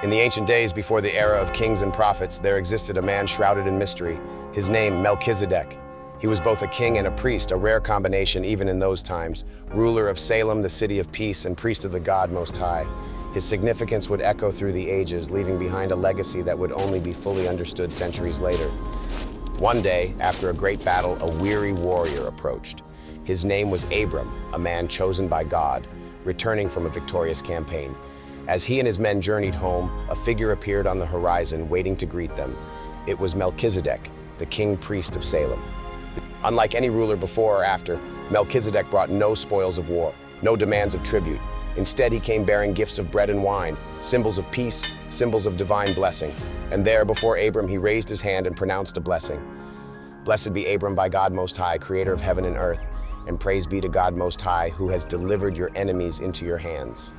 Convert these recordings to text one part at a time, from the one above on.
In the ancient days before the era of kings and prophets, there existed a man shrouded in mystery, his name Melchizedek. He was both a king and a priest, a rare combination even in those times, ruler of Salem, the city of peace, and priest of the God Most High. His significance would echo through the ages, leaving behind a legacy that would only be fully understood centuries later. One day, after a great battle, a weary warrior approached. His name was Abram, a man chosen by God, returning from a victorious campaign. As he and his men journeyed home, a figure appeared on the horizon, waiting to greet them. It was Melchizedek, the king priest of Salem. Unlike any ruler before or after, Melchizedek brought no spoils of war, no demands of tribute. Instead, he came bearing gifts of bread and wine, symbols of peace, symbols of divine blessing. And there, before Abram, he raised his hand and pronounced a blessing. Blessed be Abram by God Most High, creator of heaven and earth, and praise be to God Most High, who has delivered your enemies into your hands.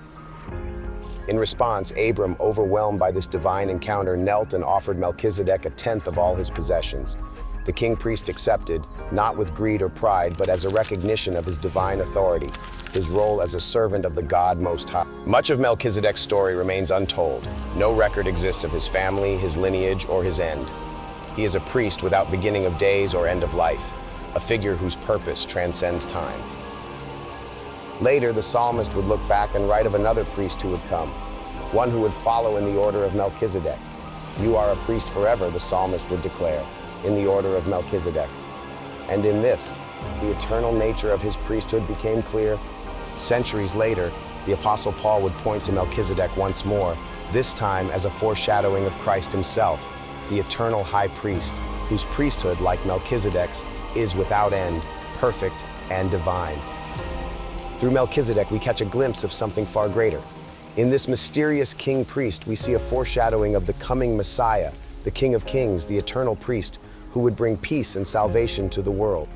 In response, Abram, overwhelmed by this divine encounter, knelt and offered Melchizedek a tenth of all his possessions. The king priest accepted, not with greed or pride, but as a recognition of his divine authority, his role as a servant of the God Most High. Much of Melchizedek's story remains untold. No record exists of his family, his lineage, or his end. He is a priest without beginning of days or end of life, a figure whose purpose transcends time. Later, the psalmist would look back and write of another priest who would come, one who would follow in the order of Melchizedek. "You are a priest forever," the psalmist would declare, "in the order of Melchizedek." And in this, the eternal nature of his priesthood became clear. Centuries later, the Apostle Paul would point to Melchizedek once more, this time as a foreshadowing of Christ himself, the eternal high priest, whose priesthood, like Melchizedek's, is without end, perfect, and divine. Through Melchizedek, we catch a glimpse of something far greater. In this mysterious king priest, we see a foreshadowing of the coming Messiah, the King of Kings, the eternal priest, who would bring peace and salvation to the world.